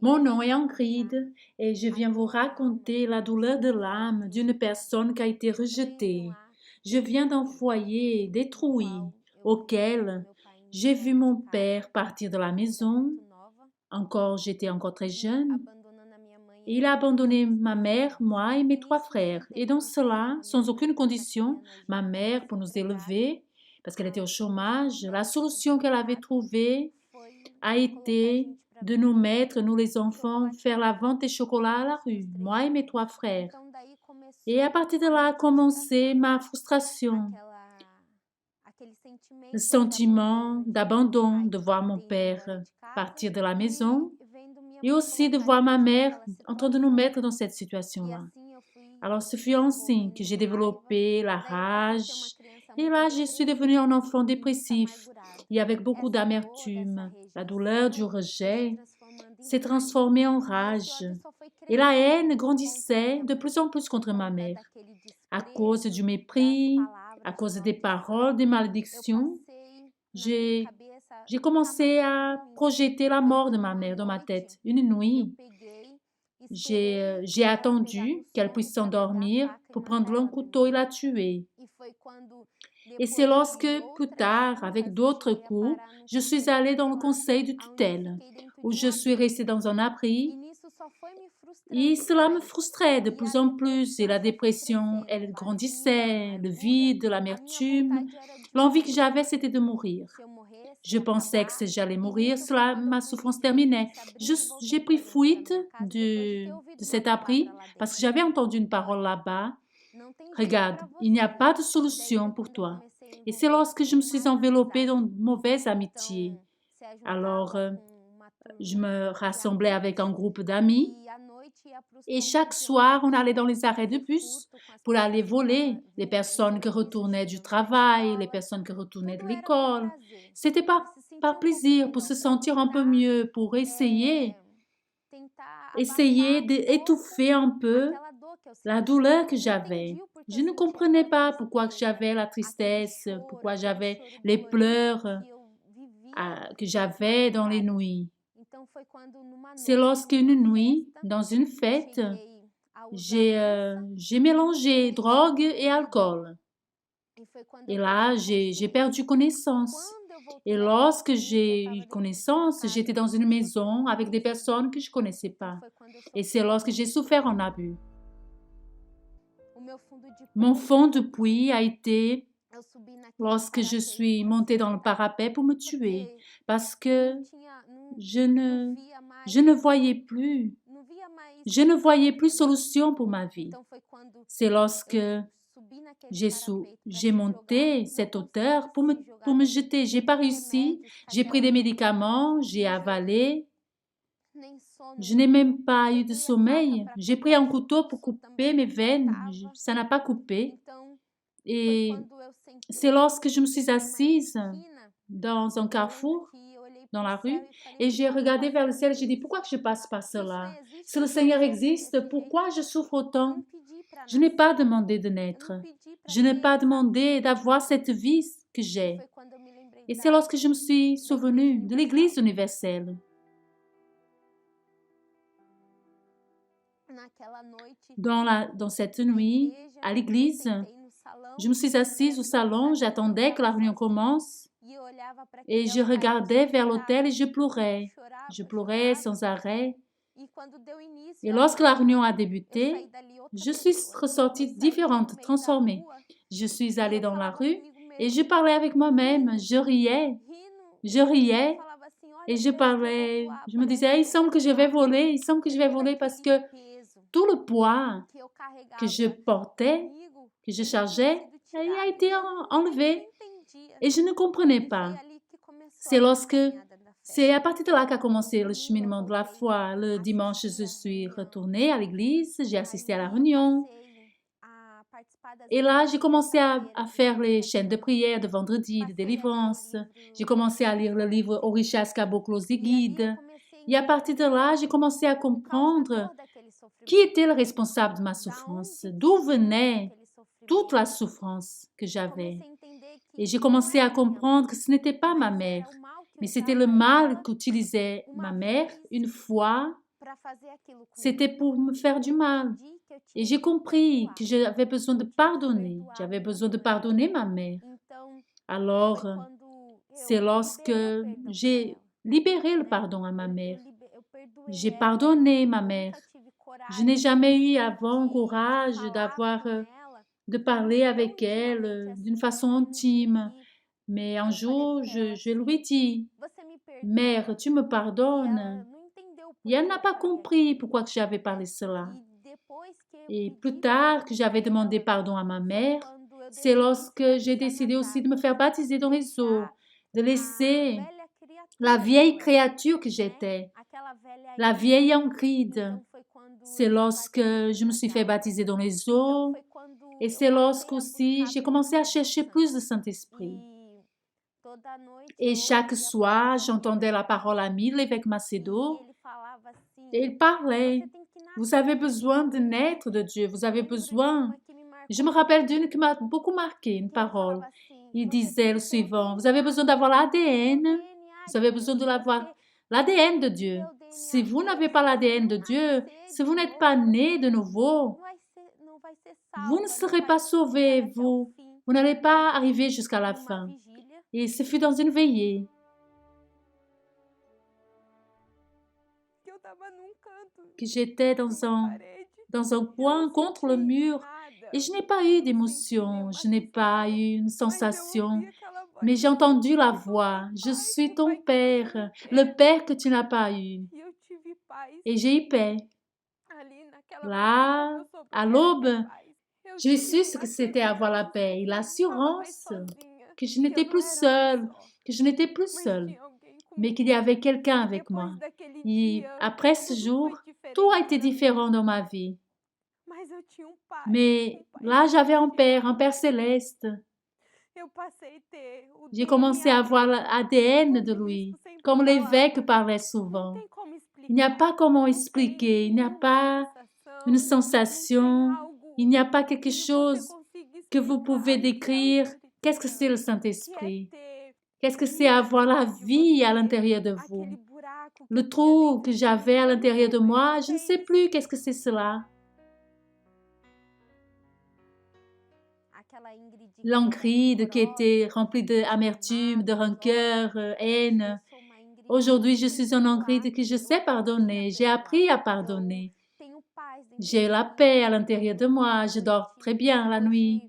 Mon nom est Ingrid et je viens vous raconter la douleur de l'âme d'une personne qui a été rejetée. Je viens d'un foyer détruit auquel j'ai vu mon père partir de la maison. J'étais encore très jeune. Il a abandonné ma mère, moi et mes trois frères. Et dans cela, sans aucune condition, ma mère pour nous élever, parce qu'elle était au chômage, la solution qu'elle avait trouvée a été de nous mettre, nous les enfants, faire la vente des chocolats à la rue, moi et mes trois frères. Et à partir de là a commencé ma frustration, le sentiment d'abandon, de voir mon père partir de la maison et aussi de voir ma mère en train de nous mettre dans cette situation-là. Alors, ce fut ainsi que j'ai développé la rage et là, je suis devenue un enfant dépressif et avec beaucoup d'amertume. La douleur du rejet s'est transformée en rage et la haine grandissait de plus en plus contre ma mère. À cause du mépris, à cause des paroles, des malédictions, j'ai commencé à projeter la mort de ma mère dans ma tête. Une nuit, j'ai attendu qu'elle puisse s'endormir pour prendre un couteau et la tuer. Et c'est lorsque, plus tard, avec d'autres coups, je suis allée dans le conseil de tutelle, où je suis restée dans un abri. Et cela me frustrait de plus en plus et la dépression, elle grandissait, le vide, l'amertume. L'envie que j'avais, c'était de mourir. Je pensais que si j'allais mourir, ma souffrance terminait. J'ai pris fuite de cet abri parce que j'avais entendu une parole là-bas. Regarde, il n'y a pas de solution pour toi. Et c'est lorsque je me suis enveloppée dans de mauvaises amitiés. Alors, je me rassemblais avec un groupe d'amis et chaque soir, on allait dans les arrêts de bus pour aller voler les personnes qui retournaient du travail, les personnes qui retournaient de l'école. C'était par plaisir, pour se sentir un peu mieux, pour essayer d'étouffer un peu la douleur que j'avais. Je ne comprenais pas pourquoi j'avais la tristesse, pourquoi j'avais les pleurs que j'avais dans les nuits. C'est lorsqu'une nuit, dans une fête, j'ai mélangé drogue et alcool. Et là, j'ai perdu connaissance. Et lorsque j'ai eu connaissance, j'étais dans une maison avec des personnes que je ne connaissais pas. Et c'est lorsque j'ai souffert un abus. Mon fond de puits a été lorsque je suis montée dans le parapet pour me tuer, parce que je ne voyais plus. Je ne voyais plus solution pour ma vie. C'est lorsque j'ai monté cette hauteur pour me jeter. J'ai pas réussi. J'ai pris des médicaments, j'ai avalé. Je n'ai même pas eu de sommeil. J'ai pris un couteau pour couper mes veines. Ça n'a pas coupé. Et c'est lorsque je me suis assise dans un carrefour, dans la rue, et j'ai regardé vers le ciel et j'ai dit, pourquoi que je passe par cela? Si le Seigneur existe, pourquoi je souffre autant? Je n'ai pas demandé de naître. Je n'ai pas demandé d'avoir cette vie que j'ai. Et c'est lorsque je me suis souvenue de l'Église universelle. Dans cette nuit, à l'église, je me suis assise au salon, j'attendais que la réunion commence et je regardais vers l'autel et je pleurais. Je pleurais sans arrêt. Et lorsque la réunion a débuté, je suis ressortie différente, transformée. Je suis allée dans la rue et je parlais avec moi-même. Je riais et je parlais. Je me disais, il semble que je vais voler parce que tout le poids que je portais, que je chargeais, il a été enlevé. Et je ne comprenais pas. C'est à partir de là qu'a commencé le cheminement de la foi. Le dimanche, je suis retournée à l'église, j'ai assisté à la réunion. Et là, j'ai commencé à faire les chaînes de prière de vendredi, de délivrance. J'ai commencé à lire le livre Orixás, Caboclos et Guides. Et à partir de là, j'ai commencé à comprendre qui était le responsable de ma souffrance, d'où venait toute la souffrance que j'avais. Et j'ai commencé à comprendre que ce n'était pas ma mère, Mais c'était le mal qu'utilisait ma mère une fois. C'était pour me faire du mal. Et j'ai compris que j'avais besoin de pardonner. J'avais besoin de pardonner ma mère. Alors, c'est lorsque j'ai libéré le pardon à ma mère. J'ai pardonné ma mère. Je n'ai jamais eu avant courage de parler avec elle d'une façon intime. Mais un jour, je lui ai dit, Mère, tu me pardonnes? Et elle n'a pas compris pourquoi que j'avais parlé cela. Et plus tard que j'avais demandé pardon à ma mère, c'est lorsque j'ai décidé aussi de me faire baptiser dans les eaux, de laisser la vieille créature que j'étais, la vieille Angride. C'est lorsque je me suis fait baptiser dans les eaux et c'est lorsque aussi j'ai commencé à chercher plus de Saint-Esprit. Et chaque soir, j'entendais la parole amie de l'évêque Macedo et il parlait. Vous avez besoin de naître de Dieu, vous avez besoin. Je me rappelle d'une qui m'a beaucoup marqué, une parole. Il disait le suivant, vous avez besoin d'avoir l'ADN, vous avez besoin de l'avoir, l'ADN de Dieu. Si vous n'avez pas l'ADN de Dieu, si vous n'êtes pas né de nouveau, vous ne serez pas sauvé, vous n'allez pas arriver jusqu'à la fin. Et ce fut dans une veillée. Que j'étais dans un coin contre le mur et je n'ai pas eu d'émotion, je n'ai pas eu une sensation, mais j'ai entendu la voix, je suis ton père, le père que tu n'as pas eu. Et j'ai eu paix. Là, à l'aube, j'ai su ce que c'était avoir la paix et l'assurance que je n'étais plus seule, mais qu'il y avait quelqu'un avec moi. Et après ce jour, tout a été différent dans ma vie. Mais là, j'avais un Père céleste. J'ai commencé à avoir l'ADN de lui, comme l'évêque parlait souvent. Il n'y a pas comment expliquer, il n'y a pas une sensation, il n'y a pas quelque chose que vous pouvez décrire. Qu'est-ce que c'est le Saint-Esprit? Qu'est-ce que c'est avoir la vie à l'intérieur de vous? Le trou que j'avais à l'intérieur de moi, je ne sais plus qu'est-ce que c'est cela. L'Angride qui était remplie d'amertume, de rancœur, haine. Aujourd'hui, je suis une Angride que je sais pardonner. J'ai appris à pardonner. J'ai la paix à l'intérieur de moi. Je dors très bien la nuit.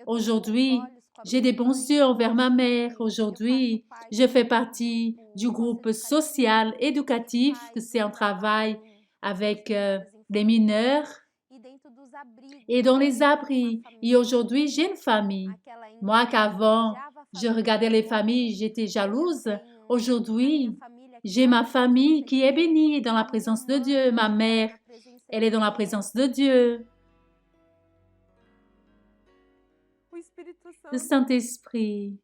Aujourd'hui, j'ai des bons yeux envers ma mère. Aujourd'hui, je fais partie du groupe social éducatif, que c'est un travail avec des mineurs et dans les abris. Et aujourd'hui, j'ai une famille. Moi qu'avant, je regardais les familles, j'étais jalouse. Aujourd'hui, j'ai ma famille qui est bénie dans la présence de Dieu. Ma mère, elle est dans la présence de Dieu. Le Saint-Esprit,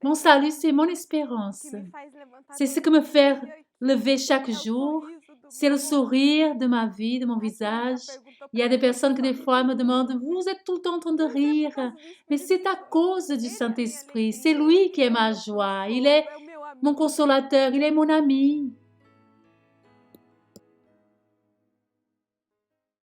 mon salut, c'est mon espérance. C'est ce que me fait lever chaque jour. C'est le sourire de ma vie, de mon visage. Il y a des personnes qui des fois me demandent, vous êtes tout le temps en train de rire. Mais c'est à cause du Saint-Esprit. C'est lui qui est ma joie. Il est mon consolateur, il est mon ami.